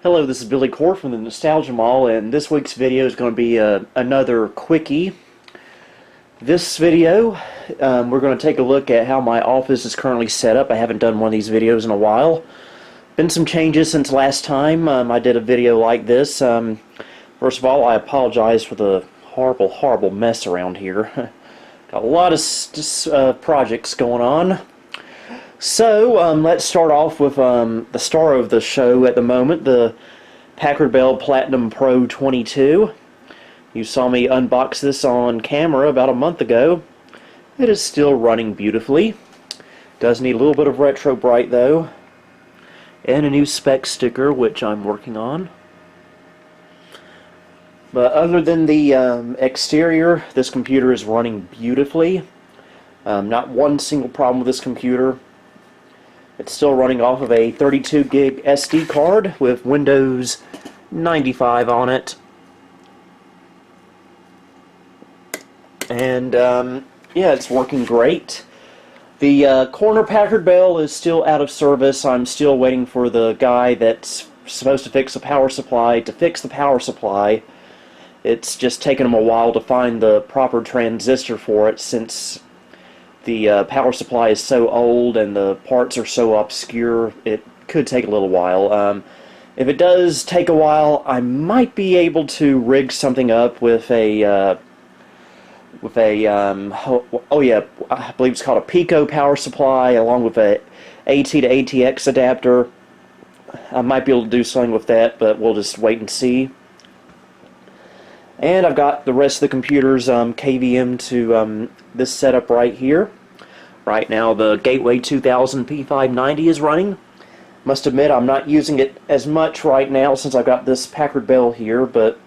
Hello, this is Billy Core from the Nostalgia Mall, and this week's video is going to be another quickie. This video, we're going to take a look at how my office is currently set up. I haven't done one of these videos in a while. Been some changes since last time I did a video like this. First of all, I apologize for the horrible mess around here. Got a lot of projects going on. So, let's start off with the star of the show at the moment, the Packard Bell Platinum Pro 22. You saw me unbox this on camera about a month ago. It is still running beautifully. Does need a little bit of retro bright though. And a new spec sticker, which I'm working on. But other than the exterior, this computer is running beautifully. Not one single problem with this computer. It's still running off of a 32 gig SD card with Windows 95 on it. And yeah, it's working great. The corner Packard Bell is still out of service. I'm still waiting for the guy that's supposed to fix the power supply to fix the power supply. It's just taken him a while to find the proper transistor for it, since the power supply is so old and the parts are so obscure. It could take a little while. If it does take a while, I might be able to rig something up with a oh yeah, I believe it's called a Pico power supply, along with a AT to ATX adapter. I might be able to do something with that, but we'll just wait and see. And I've got the rest of the computer's KVM to this setup right here. Right now the Gateway 2000 P590 is running. Must admit I'm not using it as much right now since I've got this Packard Bell here, but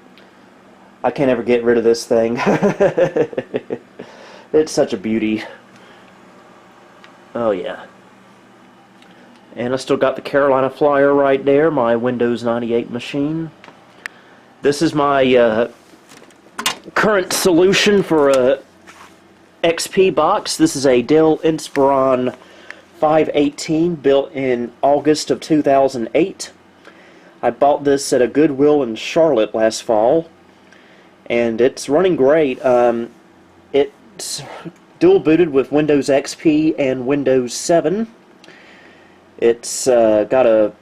I can't ever get rid of this thing. It's such a beauty. Oh yeah. And I still got the Carolina Flyer right there, my Windows 98 machine. This is my current solution for a XP box. This is a Dell Inspiron 518 built in August of 2008. I bought this at a Goodwill in Charlotte last fall, and it's running great. It's dual booted with Windows XP and Windows 7. It's got a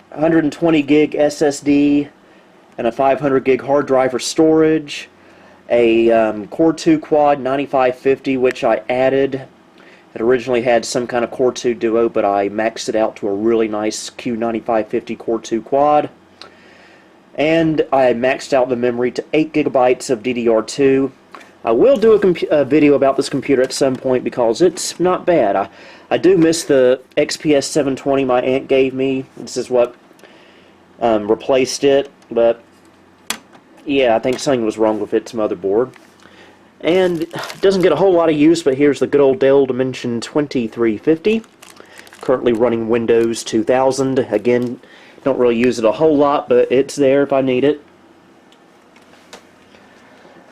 120 gig SSD and a 500 gig hard drive for storage. A Core 2 Quad 9550, which I added. It originally had some kind of Core 2 Duo, but I maxed it out to a really nice Q9550 Core 2 Quad. And I maxed out the memory to 8 gigabytes of DDR2. I will do a video about this computer at some point because it's not bad. I do miss the XPS 720 my aunt gave me. This is what replaced it, but yeah, I think something was wrong with its motherboard. And it doesn't get a whole lot of use, but here's the good old Dell Dimension 2350. Currently running Windows 2000. Again, don't really use it a whole lot, but it's there if I need it.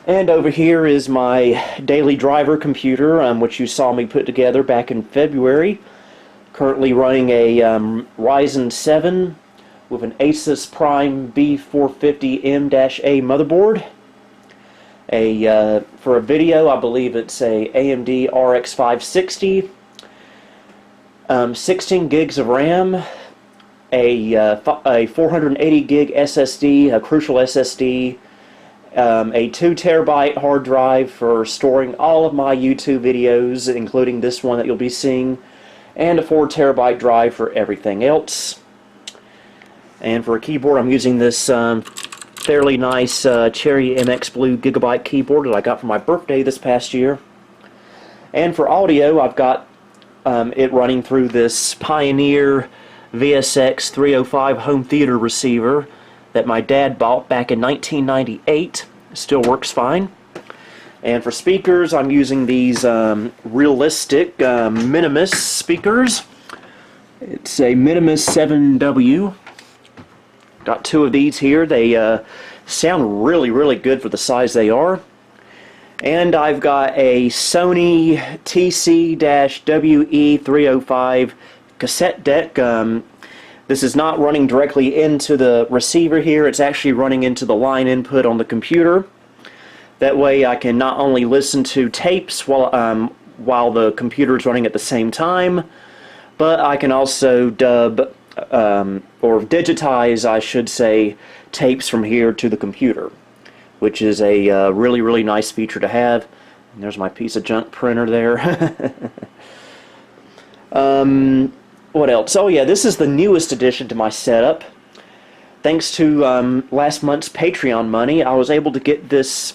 And over here is my daily driver computer, which you saw me put together back in February. Currently running a Ryzen 7 with an Asus Prime B450M-A motherboard. For a video, I believe it's a AMD RX 560. 16 gigs of RAM, a 480 gig SSD, a Crucial SSD, a 2 terabyte hard drive for storing all of my YouTube videos, including this one that you'll be seeing, and a 4 terabyte drive for everything else. And for a keyboard, I'm using this fairly nice Cherry MX Blue Gigabyte keyboard that I got for my birthday this past year. And for audio, I've got it running through this Pioneer VSX 305 home theater receiver that my dad bought back in 1998. Still works fine. And for speakers, I'm using these realistic Minimus speakers. It's a Minimus 7W. Got two of these here. They sound really good for the size they are. And I've got a Sony TC-WE305 cassette deck. This is not running directly into the receiver here, it's actually running into the line input on the computer. That way I can not only listen to tapes while the computer is running at the same time, but I can also dub, or digitize, I should say, tapes from here to the computer, which is a really, really nice feature to have. And there's my piece of junk printer there. What else? Oh yeah, this is the newest addition to my setup. Thanks to last month's Patreon money, I was able to get this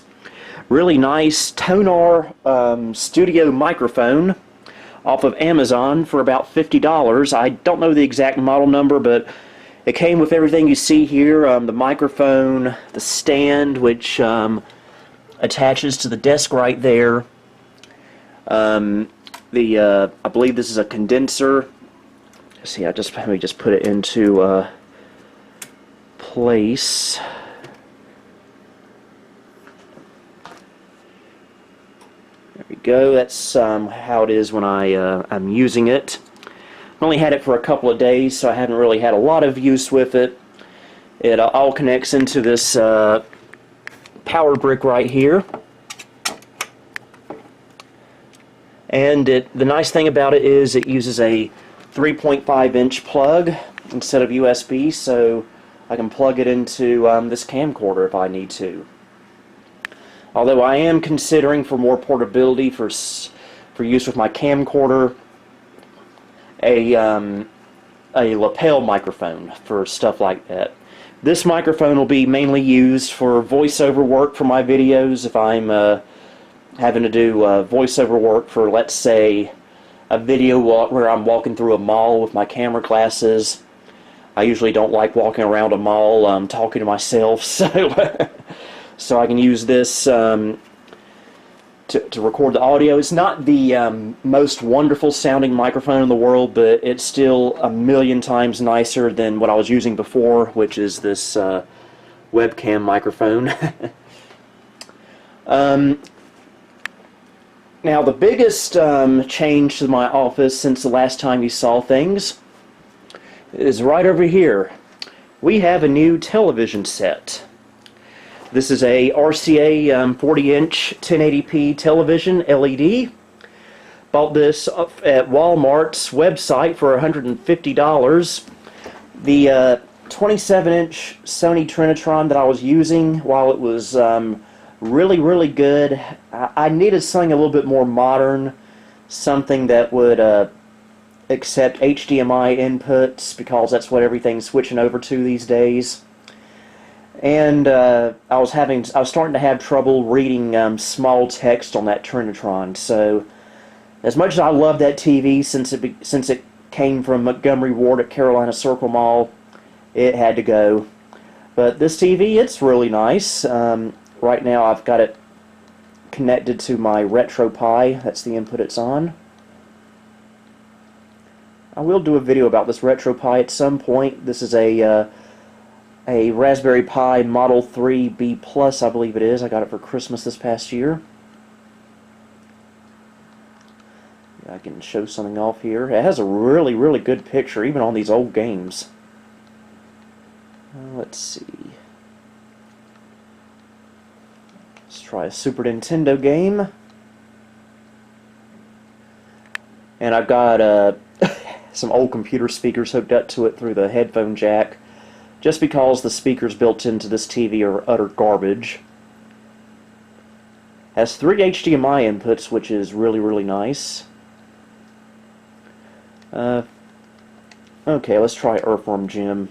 really nice Tonar studio microphone off of Amazon for about $50. I don't know the exact model number, but it came with everything you see here. The microphone, the stand, which attaches to the desk right there. I believe this is a condenser. Let's see, let me just put it into place. There we go. That's how it is when I'm using it. I only had it for a couple of days, so I haven't really had a lot of use with it. It all connects into this power brick right here. And the nice thing about it is it uses a 3.5-inch plug instead of USB, so I can plug it into this camcorder if I need to. Although I am considering, for more portability for use with my camcorder, a lapel microphone for stuff like that. This microphone will be mainly used for voiceover work for my videos. If I'm having to do voiceover work for, let's say, a video where I'm walking through a mall with my camera glasses. I usually don't like walking around a mall talking to myself, so so I can use this to record the audio. It's not the most wonderful sounding microphone in the world, but it's still a million times nicer than what I was using before, which is this webcam microphone. Now, the biggest change to my office since the last time you saw things is right over here. We have a new television set. This is a RCA 40-inch 1080p television LED. Bought this at Walmart's website for $150. The 27-inch Sony Trinitron that I was using, while it was really, really good, I needed something a little bit more modern, something that would accept HDMI inputs, because that's what everything's switching over to these days. And I was starting to have trouble reading small text on that Trinitron. So, as much as I love that TV, since it came from Montgomery Ward at Carolina Circle Mall, it had to go. But this TV, it's really nice. Right now I've got it connected to my RetroPie. That's the input it's on. I will do a video about this RetroPie at some point. This is a Raspberry Pi Model 3 B+, I believe it is. I got it for Christmas this past year. I can show something off here. It has a really, really good picture, even on these old games. Let's see. Let's try a Super Nintendo game. And I've got some old computer speakers hooked up to it through the headphone jack, just because the speakers built into this TV are utter garbage. Has 3 HDMI inputs, which is really, really nice. Okay, let's try Earthworm Jim.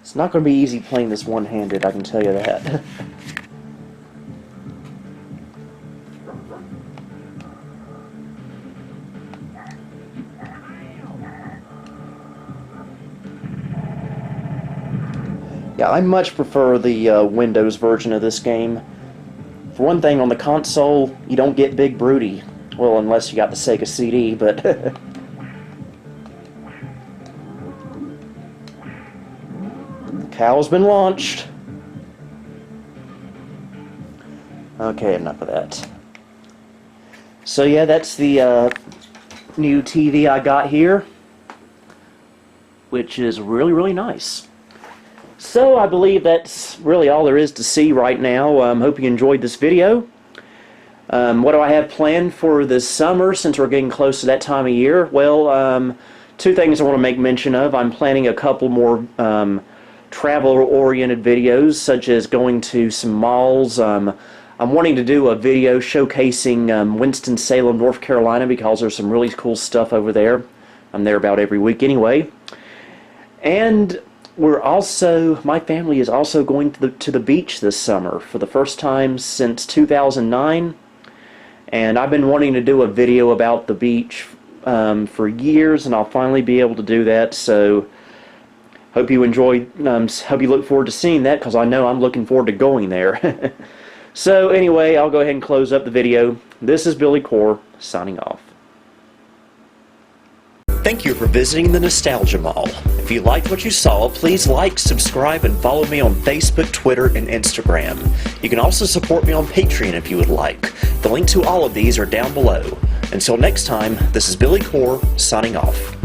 It's not going to be easy playing this one-handed, I can tell you that. Yeah, I much prefer the Windows version of this game. For one thing, on the console, you don't get Big Broody. Well, unless you got the Sega CD, but... Cow's been launched. Okay, enough of that. So yeah, that's the new TV I got here, which is really, really nice. So I believe that's really all there is to see right now. Hope you enjoyed this video. What do I have planned for this summer since we're getting close to that time of year? Well, two things I want to make mention of. I'm planning a couple more travel-oriented videos, such as going to some malls. I'm wanting to do a video showcasing Winston-Salem, North Carolina, because there's some really cool stuff over there. I'm there about every week anyway. And my family is also going to the beach this summer for the first time since 2009. And I've been wanting to do a video about the beach for years, and I'll finally be able to do that. So hope you hope you look forward to seeing that, because I know I'm looking forward to going there. So anyway, I'll go ahead and close up the video. This is Billy Core, signing off. Thank you for visiting the Nostalgia Mall. If you liked what you saw, please like, subscribe, and follow me on Facebook, Twitter, and Instagram. You can also support me on Patreon if you would like. The link to all of these are down below. Until next time, this is Billy Core, signing off.